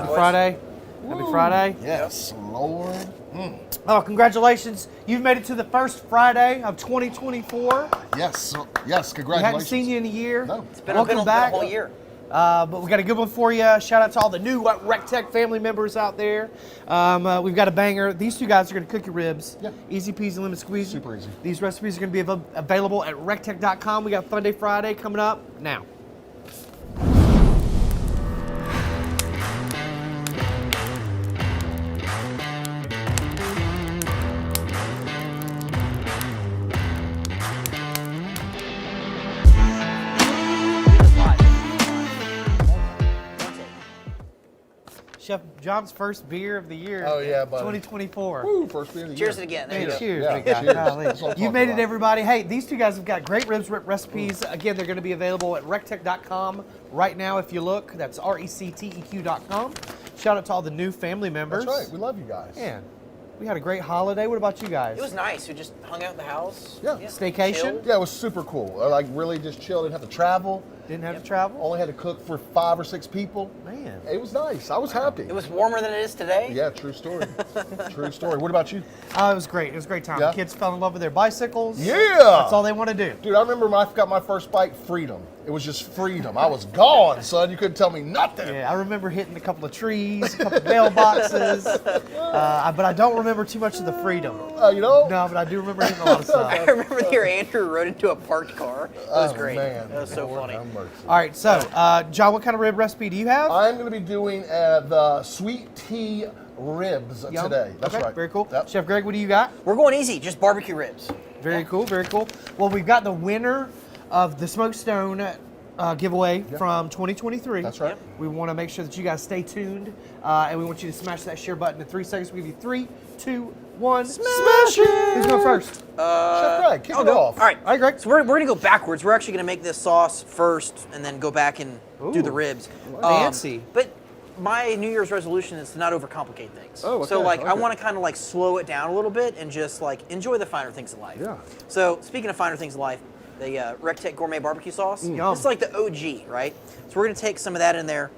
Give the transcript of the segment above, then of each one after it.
Happy Friday. Happy Friday. Yes, Lord. Oh, congratulations. You've made it to the first Friday of 2024. Yes, We congratulations. hadn't seen you in a year. No. It's been Welcome a back. whole year. But we got a good one for you. Shout out to all the new recteq family members out there. We've got a banger. These two guys are going to cook your ribs. Yeah. Easy peasy, lemon squeezy. Super easy. These recipes are going to be available at recteq.com. We got Funday Friday coming up now. Chef John's first beer of the year. Oh, yeah, buddy. 2024. Woo, first beer of the Cheers year. it again. Hey, There you go. cheers, Yeah, big guy. cheers. Golly. That's what I'm You talking made it, about. everybody. Hey, these two guys have got great ribs recipes. Again, they're going to be available at recteq.com right now if you look. That's recteq.com. Shout out to all the new family members. That's right. We love you guys. Man, we had a great holiday. What about you guys? It was nice. We just hung out in the house. Yeah. Staycation? chilled. Yeah, it was super cool. I really just chilled. Didn't have to travel. Didn't have to travel? Only had to cook for 5 or 6 people. Man. It was nice. I was happy. It was warmer than it is today. Yeah, true story. True story. What about you? Oh, it was great. It was a great time. Yeah. The kids fell in love with their bicycles. Yeah. That's all they want to do. Dude, I remember when I got my first bike, freedom. It was just freedom. I was gone, son. You couldn't tell me nothing. Yeah, I remember hitting a couple of trees, a couple of mailboxes, but I don't remember too much of the freedom. You know? No, but I do remember hitting a lot of stuff. I remember the year Andrew rode into a parked car. It was great. Man. That was so Lord funny. have mercy. All right, so John, what kind of rib recipe do you have? I'm going to be doing the sweet tea ribs Yum. today. That's Okay, right. very cool. Yep. Chef Greg, what do you got? We're going easy, just barbecue ribs. Very cool, very cool. Well, we've got the winner of the Smoked Stone giveaway from 2023. That's right. Yep. We want to make sure that you guys stay tuned, and we want you to smash that share button in 3 seconds. We'll give you 3, 2, 1. Smash it! Who's going first? Chef Greg, kick I'll it go. off. All right. All right, Greg. So we're going to go backwards. We're actually going to make this sauce first and then go back and do the Ooh, ribs. fancy. But my New Year's resolution is to not overcomplicate things. Oh, okay, So like I okay. want to kind of like slow it down a little bit and just like enjoy the finer things in life. Yeah. So speaking of finer things in life, the recteq gourmet barbecue sauce. Yum. This is like the OG, right? So we're going to take some of that in there,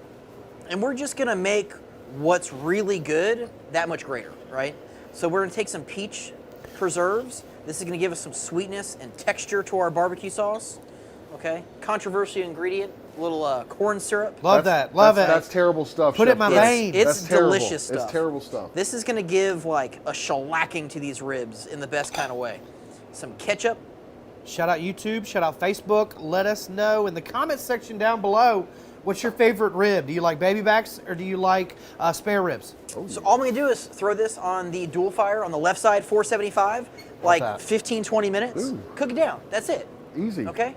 and we're just going to make what's really good that much greater, right? So we're going to take some peach preserves. This is going to give us some sweetness and texture to our barbecue sauce. Okay, controversial ingredient, a little corn syrup. Love that. Love it. That's terrible stuff. Put it Chef in my Greg. veins. It's That's terrible. delicious stuff. It's terrible stuff. This is going to give like a shellacking to these ribs in the best kind of way. Some ketchup. Shout out YouTube, shout out Facebook. Let us know in the comments section down below, what's your favorite rib? Do you like baby backs or do you like spare ribs? So all I'm going to do is throw this on the dual fire on the left side, 475, like that. 15, 20 minutes. Ooh. Cook it down. That's it. Easy. Okay?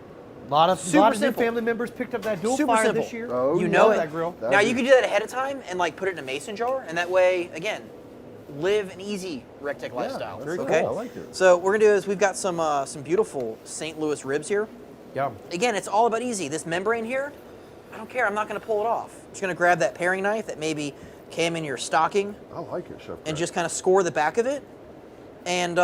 A lot of Super new simple. family members picked up that dual Super fire simple. this year. Oh, You yeah. know Love it. that grill. That'd Now be- you can do that ahead of time and like put it in a mason jar, and that way, again, live an easy recteq lifestyle. that's so okay? cool. I like it. So what we're gonna do is we've got some beautiful St. Louis ribs here. Yum. Again, it's all about easy. This membrane here, I don't care. I'm not gonna pull it off. I'm just gonna grab that paring knife that maybe came in your stocking I like it, Chef Greg. and just kind of score the back of it. And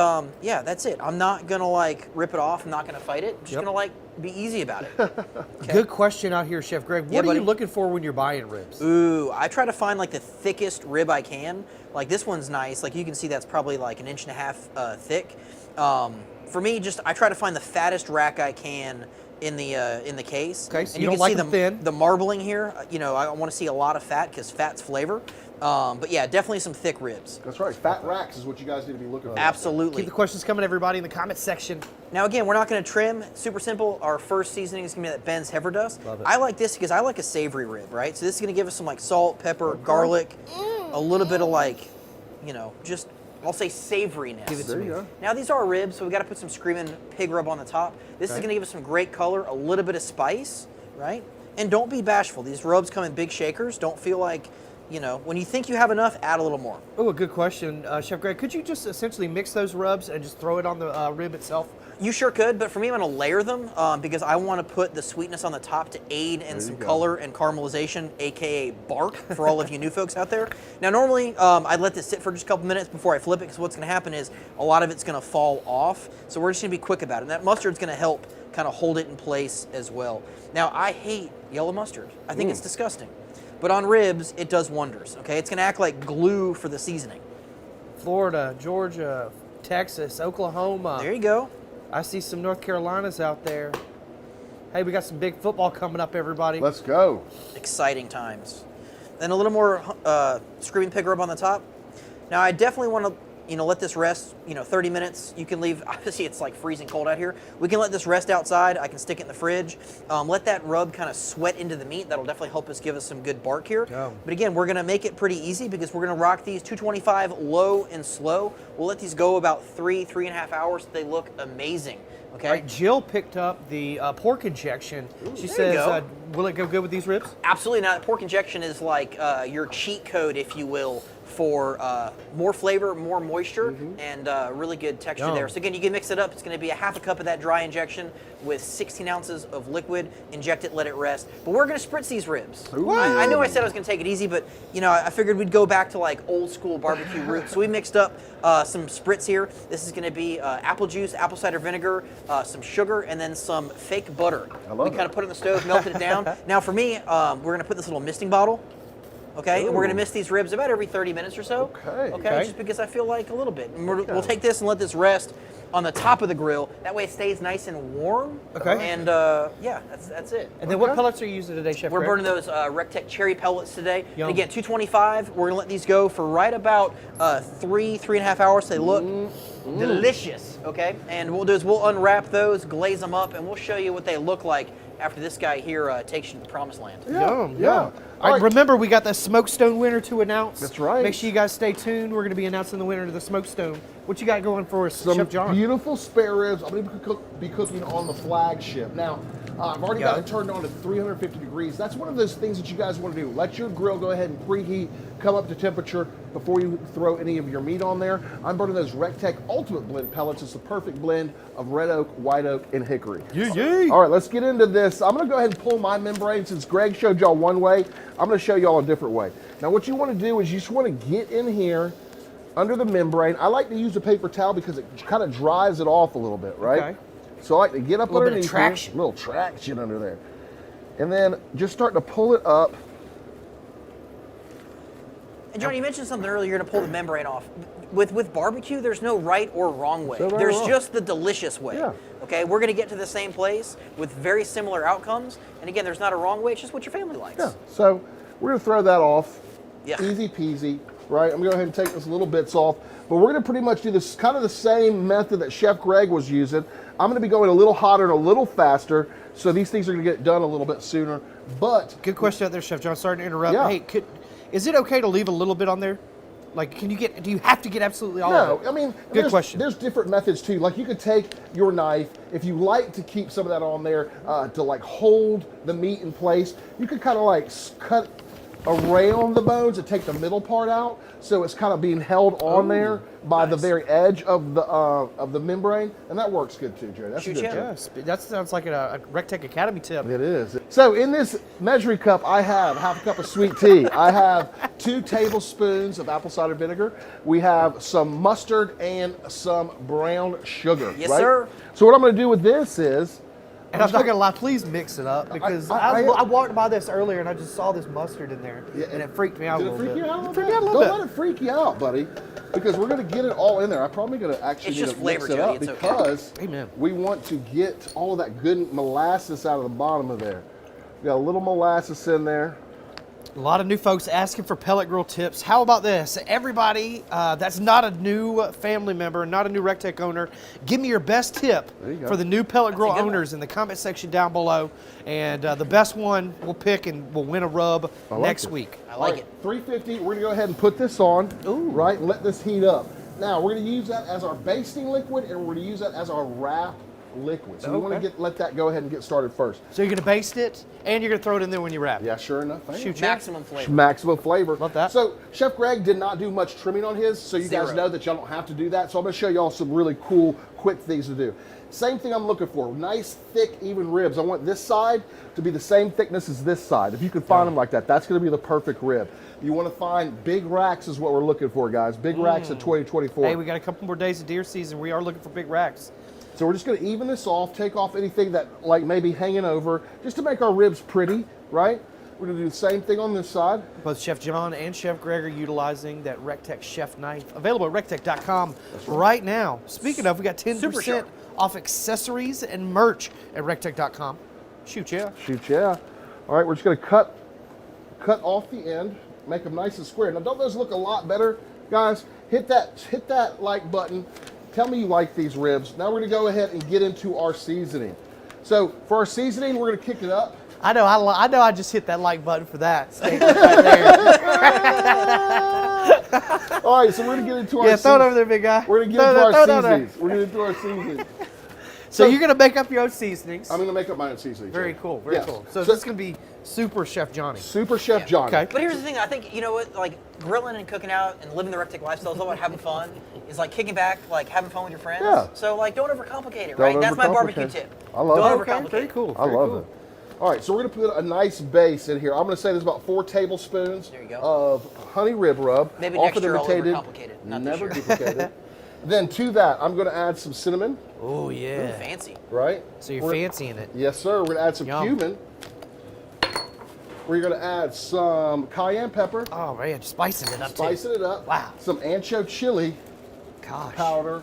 yeah, that's it. I'm not gonna like rip it off. I'm not gonna fight it. I'm just Yep. gonna like be easy about it. Okay? Good question out here, Chef Greg. What Yeah, are buddy. you looking for when you're buying ribs? Ooh, I try to find like the thickest rib I can. Like this one's nice. Like you can see that's probably like 1.5 inches thick. For me, just I try to find the fattest rack I can in the case. Okay, so and you don't can like see them thin? the marbling here. You know, I want to see a lot of fat because fat's flavor. But yeah, definitely some thick ribs. That's right. Fat racks is what you guys need to be looking for. Absolutely. Keep the questions coming, everybody, in the comments section. Now again, we're not going to trim. Super simple. Our first seasoning is going to be that Ben's heifer dust. Love it. I like this because I like a savory rib, right? So this is going to give us some like salt, pepper, garlic, a little bit of like, you know, just I'll say savoriness. Give it to There me. you go. Now these are ribs, so we got to put some screaming pig rub on the top. This is Okay. going to give us some great color, a little bit of spice, right? And don't be bashful. These rubs come in big shakers. Don't feel like, you know, when you think you have enough, add a little more. Oh, a good question, Chef Greg. Could you just essentially mix those rubs and just throw it on the rib itself? You sure could, but for me, I'm going to layer them because I want to put the sweetness on the top to aid in some you go. color and caramelization, aka bark, for all of you new folks out there. Now, normally, I'd let this sit for just a couple minutes before I flip it because what's going to happen is a lot of it's going to fall off. So we're just going to be quick about it. And that mustard's going to help kind of hold it in place as well. Now, I hate yellow mustard. I think it's disgusting. but on ribs, it does wonders, okay? It's gonna act like glue for the seasoning. Florida, Georgia, Texas, Oklahoma. There you go. I see some North Carolinas out there. Hey, we got some big football coming up, everybody. Let's go. Exciting times. Then a little more screaming pig rub on the top. Now I definitely want to, let this rest, 30 minutes. You can leave, obviously it's like freezing cold out here. We can let this rest outside. I can stick it in the fridge. Let that rub kind of sweat into the meat. That'll definitely help us give us some good bark here. Yum. But again, we're gonna make it pretty easy because we're gonna rock these 225 low and slow. We'll let these go about 3.5 hours so they look amazing. Okay. All right, Jill picked up the pork injection. She there you says, go. will it go good with these ribs? Absolutely not. Pork injection is like your cheat code, if you will, for more flavor, more moisture, and really good texture Yum. there. So again, you can mix it up. It's going to be a half a cup of that dry injection with 16 ounces of liquid. Inject it, let it rest. But we're going to spritz these ribs. I know I said I was going to take it easy, but I figured we'd go back to like old school barbecue roots. So we mixed up some spritz here. This is going to be apple juice, apple cider vinegar, some sugar, and then some fake butter. We kind of put it in the stove, melted it down. Now for me, we're going to put this little misting bottle. Okay, and we're gonna mist these ribs about every 30 minutes or so. Okay, just because I feel like a little bit. And we'll take this and let this rest on the top of the grill. That way it stays nice and warm. Okay. And yeah, that's it. And then what pellets are you using today, Chef We're Greg? burning those recteq cherry pellets today. Yum. And again, 225. We're gonna let these go for right about 3.5 hours. So they look delicious. Okay, and what we'll do is we'll unwrap those, glaze them up, and we'll show you what they look like after this guy here takes you to the promised land. Yum. All right, remember, we got the Smokestone winner to announce. That's right. Make sure you guys stay tuned. We're going to be announcing the winner to the Smokestone. What you got going for us, Some Chef John? beautiful spare ribs. I'm going to be cooking on the flagship. Now, I've already got it turned on to 350 degrees. That's one of those things that you guys want to do. Let your grill go ahead and preheat, come up to temperature before you throw any of your meat on there. I'm burning those recteq Ultimate Blend pellets. It's the perfect blend of red oak, white oak, and hickory. All right, let's get into this. I'm going to go ahead and pull my membrane. Since Greg showed y'all one way, I'm going to show y'all a different way. Now, what you want to do is you just want to get in here under the membrane. I like to use a paper towel because it kind of dries it off a little bit, right? Okay. So I like to get up underneath bit of traction. here, a little traction under there. And then just start to pull it up. And John, you mentioned something earlier, you're gonna pull the membrane off. With barbecue, there's no right or wrong way. No right or There's wrong. just the delicious way. Yeah. Okay, we're gonna get to the same place with very similar outcomes. And again, there's not a wrong way, it's just what your family likes. Yeah, so we're gonna throw that off. Yeah. Easy peasy, right? I'm gonna go ahead and take this little bits off. But we're gonna pretty much do this kind of the same method that Chef Greg was using. I'm gonna be going a little hotter and a little faster, so these things are gonna get done a little bit sooner. But Good question out there, Chef John. Sorry to interrupt. Yeah. Hey, is it okay to leave a little bit on there? Like, do you have to get absolutely all no, of it? I mean, Good question. There's different methods too. Like you could take your knife, if you like to keep some of that on there to like hold the meat in place, you could kind of like cut around the bones and take the middle part out, so it's kind of being held on there by the very edge of the membrane, and that works good too, Jerry. That's a Shoot good ya. tip. Yes, that sounds like a recteq Academy tip. It is. So in this measuring cup, I have half a cup of sweet tea. I have 2 tablespoons of apple cider vinegar. We have some mustard and some brown sugar. Yes, right? sir. So what I'm going to do with this is, And I'm not going to lie, please mix it up, because I walked by this earlier and I just saw this mustard in there, and it freaked me out a did it little freak bit. you out a little Freaked bit? me out a little Don't bit. let it freak you out, buddy, because we're going to get it all in there. I'm probably going to actually It's need just to mix flavor, it Jody. up It's okay. because Amen. we want to get all of that good molasses out of the bottom of there. We got a little molasses in there. A lot of new folks asking for pellet grill tips. How about this? Everybody that's not a new family member, not a new recteq owner, give me your best tip There you go. for the new pellet grill good one. owners in the comment section down below. And the best one we'll pick and we'll win a rub like next it. week. I like All it. 350, we're gonna go ahead and put this on, right, and let this heat up. Now, we're gonna use that as our basting liquid, and we're gonna use that as our wrap liquid. So we wanna let that go ahead and get started first. So you're going to baste it and you're going to throw it in there when you wrap. Yeah, sure enough. Thank you. Shoot ya. Maximum flavor. Maximum flavor. Love that. So Chef Greg did not do much trimming on his, so you guys Zero. know that y'all don't have to do that. So I'm gonna show y'all some really cool, quick things to do. Same thing I'm looking for, nice, thick, even ribs. I want this side to be the same thickness as this side. If you can find them like that, that's gonna be the perfect rib. You wanna find big racks is what we're looking for, guys. Big racks in 2024. Hey, we got a couple more days of deer season. We are looking for big racks. So we're just gonna even this off, take off anything that like maybe hanging over, just to make our ribs pretty, right? We're gonna do the same thing on this side. Both Chef John and Chef Greg are utilizing that recteq chef knife, available at recteq.com right now. Speaking of, we got 10% off accessories and merch at recteq.com. Shoot, yeah. Shoot, yeah. All right, we're just gonna cut off the end, make them nice and square. Now, don't those look a lot better, guys? Hit that like button. Tell me you like these ribs. Now we're gonna go ahead and get into our seasoning. So for our seasoning, we're gonna kick it up. I know I just hit that like button for that statement right there. All right, so we're gonna get into our throw it over there, big guy. We're gonna get into our seasonings. We're gonna get into our seasonings. So you're gonna make up your own seasonings. I'm gonna make up my own seasonings. Very cool, very cool. So this is gonna be Super Chef Johnny. Super Chef Johnny. Okay. But here's the thing, I think, you know what, like grilling and cooking out and living the recteq lifestyle is all about having fun. It's like kicking back, like having fun with your friends. Yeah. So like don't overcomplicate it, right? That's my barbecue tip. I love Don't it. overcomplicate Very it. cool. I love it. All right, so we're gonna put a nice base in here. I'm gonna say there's about 4 tablespoons There you go. of honey rib rub. Maybe often next year I'll imitated, overcomplicate it, not this never year. duplicated. Then to that, I'm gonna add some cinnamon, Oh Ooh, yeah. fancy. right? So you're We're- fancying it. Yes, sir. We're gonna add some Yum. cumin. We're gonna add some cayenne pepper, Oh man, spicing it up spicing it up. Wow. Some ancho chili Gosh. powder,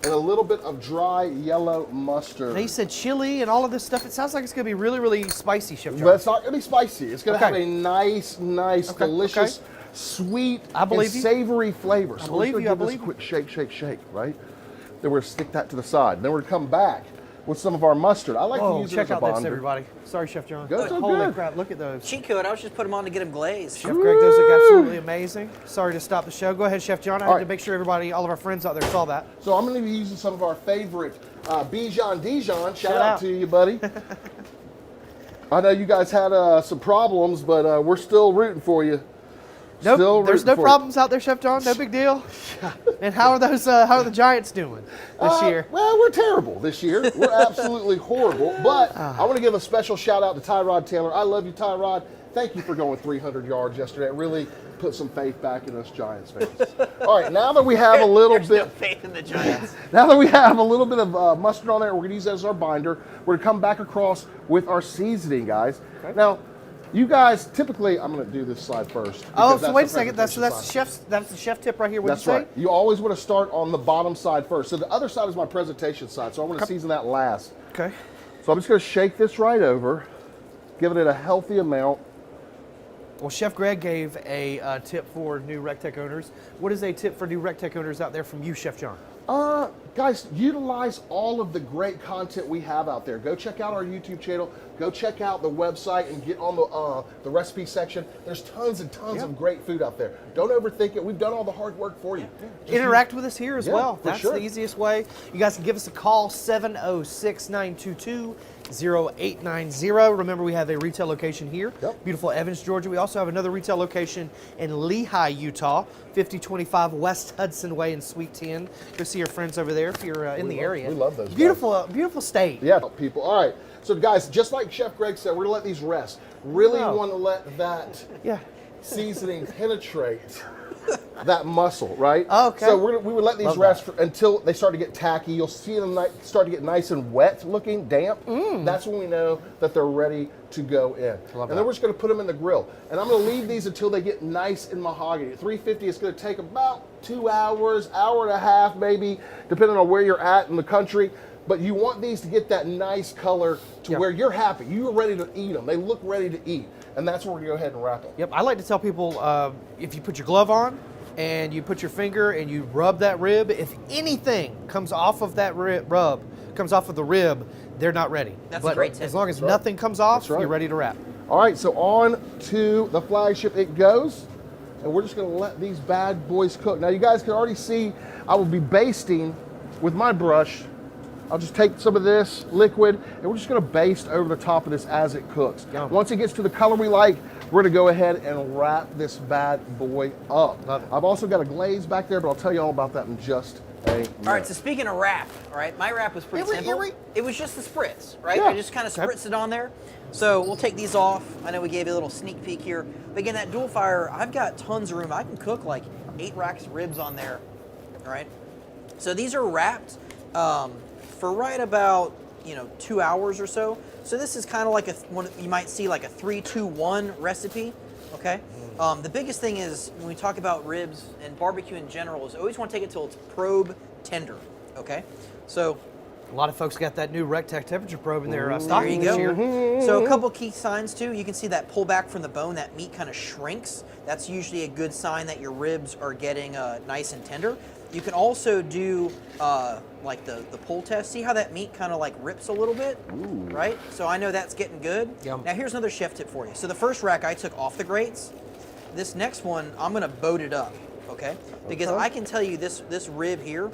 and a little bit of dry yellow mustard. Now you said chili and all of this stuff. It sounds like it's gonna be really, really spicy, Chef John. But it's not gonna be spicy. It's gonna Okay. have a nice, delicious, sweet, I believe and you. savory flavor. So believe we're you, I gonna give believe this a quick shake, right? Then we're gonna stick that to the side. Then we're gonna come back with some of our mustard. I like to Whoa, use it check as a out this, bonder. everybody. Sorry, Chef John. Those are Holy good. crap, look at those. Cheat code, I was just put them on to get them glazed. Chef Greg, those look absolutely amazing. Sorry to stop the show. Go ahead, Chef John. I had All to right. make sure everybody, all of our friends out there saw that. So I'm gonna be using some of our favorite Bijan Dijon. Shout out. out to you, buddy. I know you guys had some problems, but we're still rooting for you. Nope, Still there's rooting no for you. problems out there, Chef John. No big deal. And how are those? How are the Giants doing this year? Well, we're terrible this year. We're absolutely horrible. But I want to give a special shout out to Tyrod Taylor. I love you, Tyrod. Thank you for going 300 yards yesterday. It really put some faith back in us Giants fans. All right, now that we have a little There's bit, no faith in the Giants. now that we have a little bit of mustard on there, we're gonna use that as our binder. We're gonna come back across with our seasoning, guys. Okay. Now, you guys typically, I'm gonna do this slide first. Oh, because so wait a the second. That's presentation the side. chef tip right here. What That's you say? right. You always want to start on the bottom side first. So the other side is my presentation side, so I want to season that last. Okay. So I'm just going to shake this right over, giving it a healthy amount. Well, Chef Greg gave a tip for new recteq owners. What is a tip for new recteq owners out there from you, Chef John? Guys, utilize all of the great content we have out there. Go check out our YouTube channel. Go check out the website and get on the recipe section. There's tons and tons of great food out there. Don't overthink it. We've done all the hard work for you. Just Interact with us here as Yeah, well. for That's sure. the easiest way. You guys can give us a call, 706-922-0890. Remember, we have a retail location here, Yep. beautiful Evans, Georgia. We also have another retail location in Lehi, Utah, 5025 West Hudson Way in Suite 10. Go see your friends over there if you're in the area. we love those guys. Beautiful, beautiful state. Yeah, people. All right. So, guys, just like Chef Greg said, we're going to let these rest. Really Wow. want to let that Yeah. seasoning penetrate that muscle, right? Oh, okay. So we would let these Love rest until they start to get tacky. You'll see them start to get nice and wet looking, damp. That's when we know that they're ready to go in. Love and then we're just going to put them in the grill. And I'm going to leave these until they get nice and mahogany. At 350, it's going to take about 2 hours, hour and a half maybe, depending on where you're at in the country. But you want these to get that nice color to Yep. where you're happy. You're ready to eat them. They look ready to eat. And that's where we're going to go ahead and wrap them. Yep, I like to tell people if you put your glove on and you put your finger and you rub that rib, if anything comes off of that comes off of the rib, they're not ready. That's but a great tip. as long as That's right. nothing comes off, That's right. you're ready to wrap. All right, so on to the flagship it goes. And we're just going to let these bad boys cook. Now, you guys can already see I will be basting with my brush. I'll just take some of this liquid, and we're just going to baste over the top of this as it cooks. Yum. Once it gets to the color we like, we're going to go ahead and wrap this bad boy up. Love it. I've also got a glaze back there, but I'll tell you all about that in just a minute. All right, so speaking of wrap, all right, my wrap was pretty simple. It was just the spritz, right? Yeah. I just kind of spritzed it on there. So we'll take these off. I know we gave you a little sneak peek here. But again, that dual fire, I've got tons of room. I can cook like 8 racks of ribs on there, all right? So these are wrapped for right about, 2 hours or so. So this is kind of like one you might see like a 3-2-1 recipe. Okay. The biggest thing is when we talk about ribs and barbecue in general is always want to take it till it's probe tender. Okay. So a lot of folks got that new recteq temperature probe in their stocking there this you year. go. So a couple key signs too. You can see that pullback from the bone. That meat kind of shrinks. That's usually a good sign that your ribs are getting nice and tender. You can also do like the pull test. See how that meat kind of like rips a little bit, right? So I know that's getting good. Yum. Now here's another chef tip for you. So the first rack I took off the grates. This next one I'm gonna boat it up, okay? Because I can tell you this rib here.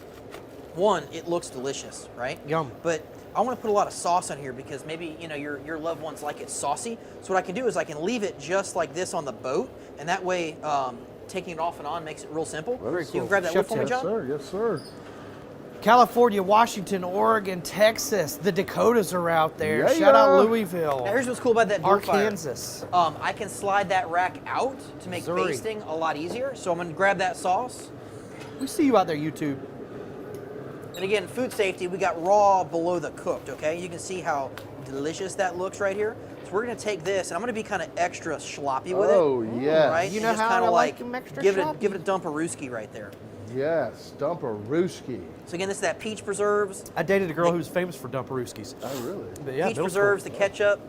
One, it looks delicious, right? Yum. But I want to put a lot of sauce on here because maybe your loved ones like it saucy. So what I can do is I can leave it just like this on the boat, and that way taking it off and on makes it real simple. Very So cool. you can grab that Chef wood for me, tip. Yes, John. sir. Yes, sir. California, Washington, Oregon, Texas, the Dakotas are out there. Yeah, Shout out yeah. Louisville, Now here's what's cool about that door fire. Arkansas. I can slide that rack out to make Missouri. basting a lot easier. So I'm going to grab that sauce. We see you out there, YouTube. And again, food safety, we got raw below the cooked, okay? You can see how delicious that looks right here. So we're gonna take this, and I'm gonna be kind of extra sloppy with it. Oh, yes. Right? You And know just how kinda I like 'em extra give sloppy. it a dumparooski right there. Yes, Dumparooski. So again, this is that peach preserves. I dated a girl who was famous for dumparooskis. Oh, really? But yeah, Peach middle preserves, school. the ketchup,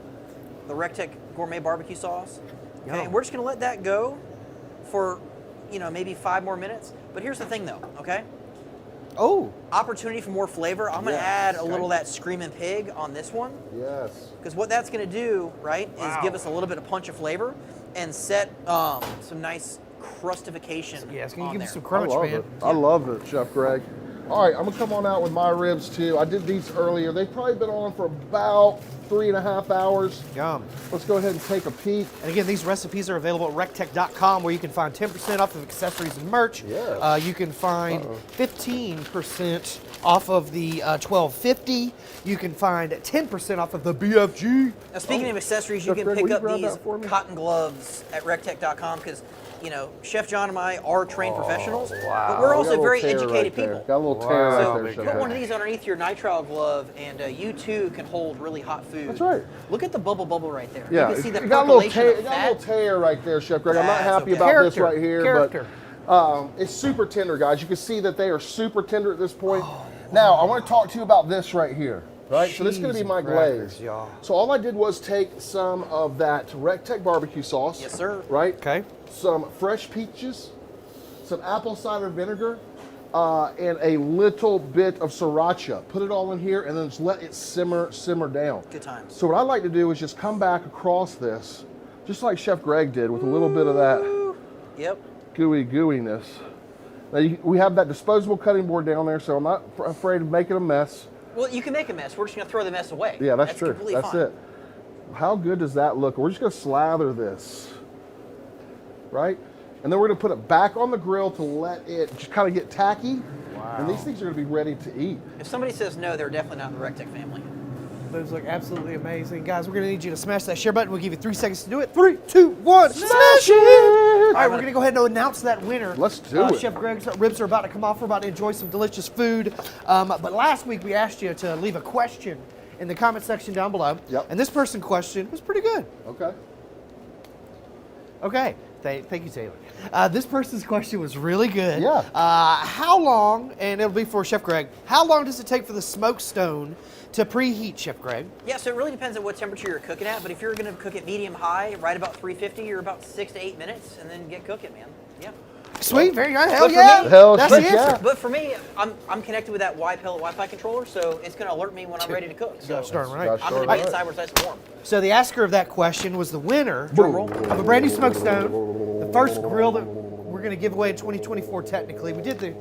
the recteq gourmet barbecue sauce. Okay, Yum. and we're just gonna let that go for, maybe 5 more minutes. But here's the thing though, okay? Oh, Opportunity for more flavor. I'm gonna Yes, add a okay. little of that screaming pig on this one. Yes. Because what that's going to do, right, Wow. is give us a little bit of punch of flavor and set some nice crustification yeah, it's gonna on give there. you some I crunch, love man. it. I love it, Chef Greg. All right, I'm gonna come on out with my ribs too. I did these earlier. They've probably been on for about 3.5 hours. Yum. Let's go ahead and take a peek. And again, these recipes are available at recteq.com where you can find 10% off of accessories and merch. Yes. You can find 15% off of the 1250. You can find 10% off of the BFG. Now, speaking of accessories, you Chef can Greg, pick will you up grab these that for me? cotton gloves at recteq.com because, Chef John and I are trained professionals, but Oh, we're we also got a very little tear educated right there. people. Got a little tear Wow. right there, Big Chef Put Greg. one of these underneath your nitrile glove, and you too can hold really hot food. That's right. Look at the bubble right there. Yeah, You can see the it got a little percolation tear. of It got a fat. little tear right there, Chef Greg. I'm not That's happy okay. about this Character. right here, Character. but it's super tender, guys. You can see that they are super tender at this point. Now, I want to talk to you about this right here. Right, so this is going to Cheese be my and crackers, glaze. y'all. So all I did was take some of that recteq barbecue sauce. Yes, sir. Right. Okay. Some fresh peaches, some apple cider vinegar, and a little bit of sriracha. Put it all in here and then just let it simmer down. Good times. So what I like to do is just come back across this, just like Chef Greg did, with a little bit of that Yep. gooiness. Now we have that disposable cutting board down there, so I'm not afraid of making a mess. Well, you can make a mess. We're just going to throw the mess away. Yeah, that's true. Completely That's fine. it. How good does that look? We're just going to slather this, right? And then we're going to put it back on the grill to let it just kind of get tacky. Wow. And these things are going to be ready to eat. If somebody says no, they're definitely not in the recteq family. Those look absolutely amazing. Guys, we're going to need you to smash that share button. We'll give you 3 seconds to do it. 3, 2, 1, smash it! All right, we're going to go ahead and announce that winner. Let's do it. Chef Greg's ribs are about to come off. We're about to enjoy some delicious food. But last week we asked you to leave a question in the comment section down below. Yep. And this person's question was pretty good. Okay. Okay. Thank you, Taylor. This person's question was really good. Yeah. How long, and it'll be for Chef Greg, how long does it take for the smoke stone to preheat, Chef Greg? Yeah, so it really depends on what temperature you're cooking at, but if you're going to cook it medium high, right about 350, you're about 6 to 8 minutes, and then get cooking, man. Yeah. Sweet, very good. Hell But for yeah. me- Hell That's the yeah. answer. But for me, I'm connected with that Y-Pellet Wi-Fi controller, so it's going to alert me when I'm ready to cook. So Gotta start right. Gosh, I'm going to darn be right. inside where it's nice and warm. So the asker of that question was the winner of a brand new smoke stone, the first grill that we're going to give away in 2024 technically. We did the,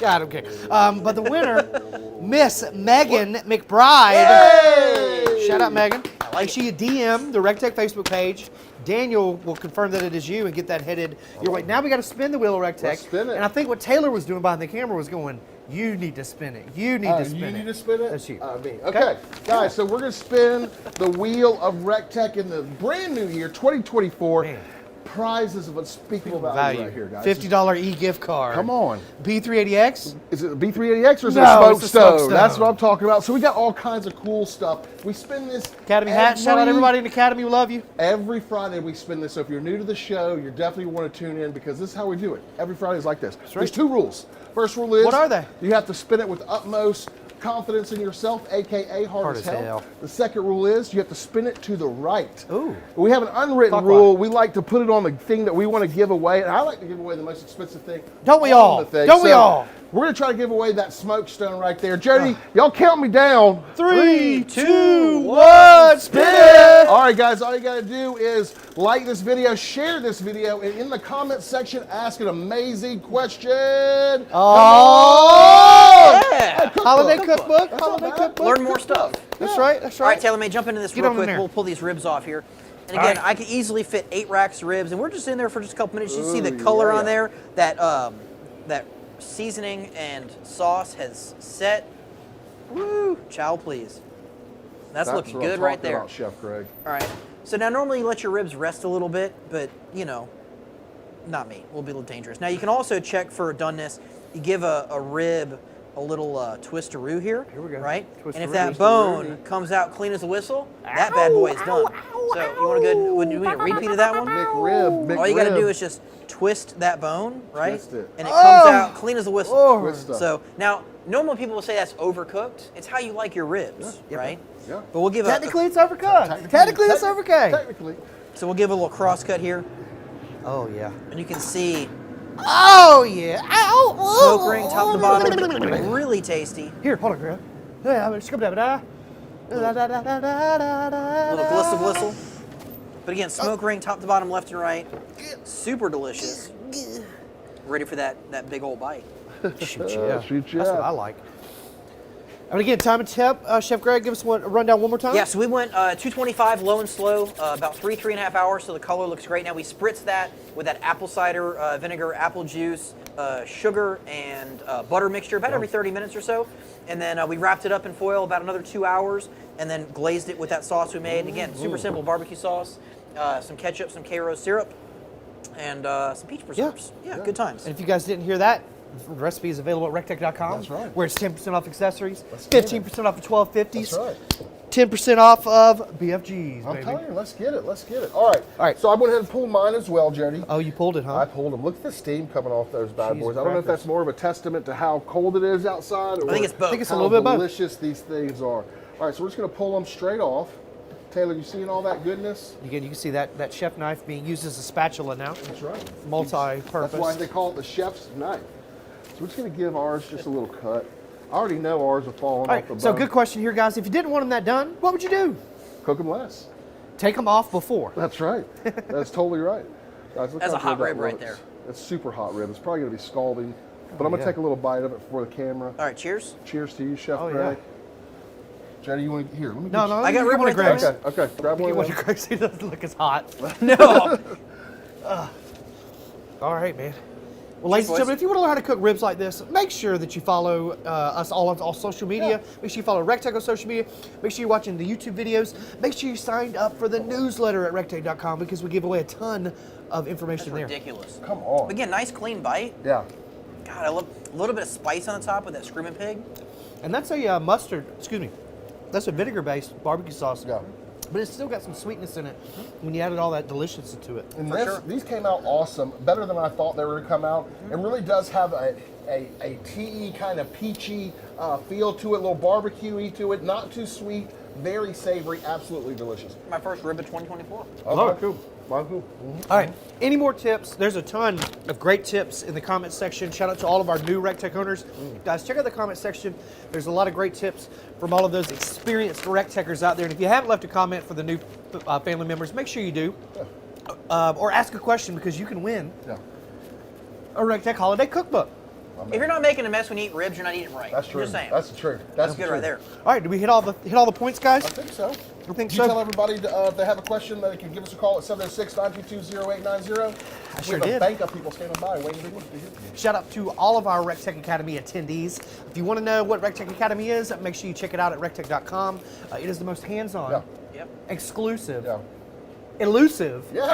yeah, I don't care. But the winner, Miss Megan McBride. Hey! Shout out Megan. like Make sure you DM the recteq Facebook page. Daniel will confirm that it is you and get that headed your way. Now we got to spin the wheel of recteq. Let's spin it. And I think what Taylor was doing behind the camera was going, you need to spin it. You need to spin you it. need to spin it? That's you. Me. Okay, guys, so we're going to spin the wheel of recteq in the brand new year, 2024. Man. prizes of unspeakable value right here, guys. $50 e-gift card. Come on. B380X? Is it a B380X or is it No, a it's smoke a stove? smoke That's stove. what I'm talking about. So we got all kinds of cool stuff. We spin this Academy hat. Shout out everybody in the Academy. We love you. every Friday. We spin this. So if you're new to the show, you definitely want to tune in because this is how we do it. Every Friday is like this. There's 2 rules. First rule is What are they? You have to spin it with utmost confidence in yourself, aka hard as hell. The second rule is you have to spin it to the right. Ooh. We have an unwritten rule. We like to put it on the thing that we want to give away, and I like to give away the most expensive thing. Don't we on all? the thing. Don't we So, all? We're gonna try to give away that smoke stone right there. Jody, y'all count me down. 3, 2, 1, spin it! All right, guys, all you gotta do is like this video, share this video, and in the comment section, ask an amazing question. Oh! Yeah. Holiday cookbook. That's Holiday not bad. cookbook. Learn more stuff. That's right. That's All right, right. Taylor, may jump into this Get real on in quick. there. We'll pull these ribs off here. And All again, right. I could easily fit 8 racks of ribs, and we're just in there for just a couple minutes. You see the Ooh, color yeah. on there. That seasoning and sauce has set. Woo! Chow, please. That's looking what I'm good right talking there. about, Chef Greg. All right. So now normally you let your ribs rest a little bit, but you know, not me. We'll be a little dangerous. Now you can also check for doneness. You give a rib a little twistaroo here. Here we go. Right? Twistaroo. And if that bone comes out clean as a whistle, that bad boy is done. So you want to go? Would you need a repeat of that one? McRib. All you got to do is just twist that bone, right? Twist it. And it comes out clean as a whistle. Oh. Twist stuff. So now, normally people will say that's overcooked. It's how you like your ribs, right? Yeah. But we'll give Technically, it's overcooked. Technically, it's overcooked. Technically. so we'll give a little cross cut here, Oh, yeah. and you can see Oh, yeah. Ow. smoke ring top to bottom, really tasty. Here, hold on, girl. Yeah, I'm scrub da Little glistle glistle. But again, smoke ring top to bottom, left and right, super delicious. Ready for that big old bite. Shoot yeah. Shoot That's ya. what I like. And again, time and temp. Chef Greg, give us a rundown one more time. Yeah, so we went 225 low and slow, about 3.5 hours, so the color looks great. Now we spritz that with that apple cider vinegar, apple juice, sugar, and butter mixture about every 30 minutes or so. And then we wrapped it up in foil about another 2 hours, and then glazed it with that sauce we made. And again, super simple barbecue sauce, some ketchup, some K-Rose syrup, and some peach preserves. Yeah, good times. And if you guys didn't hear that, the recipe is available at recteq.com. That's right. Where it's 10% off accessories, get 15% off of 1250s, That's right. 10% off of BFGs, I'm baby. telling you, let's get it. Let's get it. All right. All right. So I went ahead and pulled mine as well, Jody. Oh, you pulled it, huh? I pulled them. Look at the steam coming off those bad Jeez, boys. I don't know if crackers. that's more of a testament to how cold it is outside or I think it's both. I think it's a how little bit of both. delicious these things are. All right, so we're just going to pull them straight off. Taylor, you seeing all that goodness? Again, you can see that chef knife being used as a spatula now. That's right. Multi-purpose. That's why they call it the chef's knife. So we're just going to give ours just a little cut. I already know ours are falling All off the right, so bone. good question here, guys. If you didn't want them that done, what would you do? Cook them less. Take them off before. That's right. That's totally right. Guys, look That's how a hot good that rib right looks. there. It's super hot rib. It's probably going to be scalding. But I'm going to yeah. take a little bite of it for the camera. All right, cheers. Cheers to you, Chef Oh, Greg. yeah. Jenny, you want to here? Let me No, get no, I got you rib one of right there. Greg's. Okay, grab You one get of one them. of Greg's. He doesn't look as hot. No. All right, man. Well, ladies and boys. gentlemen, if you want to learn how to cook ribs like this, make sure that you follow us all on all social media. Make sure you follow recteq on social media. Make sure you're watching the YouTube videos. Make sure you signed up for the newsletter at recteq.com because we give away a ton of information That's there. ridiculous. Come on. Again, nice clean bite. Yeah. God, I love a little bit of spice on the top with that screaming pig. And that's a mustard, excuse me, that's a vinegar-based barbecue sauce. Yeah. But it's still got some sweetness in it when you added all that deliciousness to it. And For this, sure. these came out awesome, better than I thought they were going to come out. It really does have a tea kind of peachy feel to it, a little barbecue-y to it, not too sweet, very savory, absolutely delicious. My first rib of 2024. Oh, Love mine it. too. Mine too. All right, any more tips? There's a ton of great tips in the comment section. Shout out to all of our new recteq owners. Guys, check out the comment section. There's a lot of great tips from all of those experienced recteqers out there. And if you haven't left a comment for the new family members, make sure you do. Or ask a question because you can win Yeah. a recteq holiday cookbook. If you're not making a mess when you eat ribs, you're not eating right. That's I'm true. just saying. That's the truth. That's the good right there. truth. All right, did we hit all the points, guys? I think so. I think Did you so. tell everybody if they have a question that they can give us a call at 706-922-0890? I sure We have did. a bank of people standing by waiting to hear from you. Shout out to all of our recteq Academy attendees. If you want to know what recteq Academy is, make sure you check it out at recteq.com. It is the most hands-on, Yeah. Yep. exclusive Yeah. elusive, Yeah.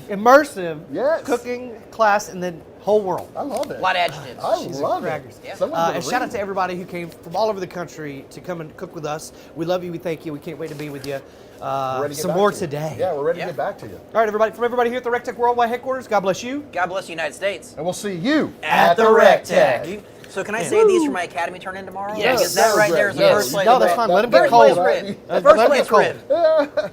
immersive Yes. cooking class in the whole world. I love it. A lot of adjectives. I Cheese love and crackers. it. Yeah. Someone's gonna And shout out read. to everybody who came from all over the country to come and cook with us. We love you. We thank you. We can't wait to be with you We're ready to get some back more to you. today. Yeah, we're ready Yeah. to get back to you. All right, everybody. From everybody here at the recteq Worldwide headquarters, God bless you. God bless the United States. And we'll see you At the recteq. So can I Man. say these for my academy turn in tomorrow? Yes. Because that No, right Greg, there is the no. first place. No, that's fine. Let 'em get First cold. place rib. Let 'em First get place cold. rib.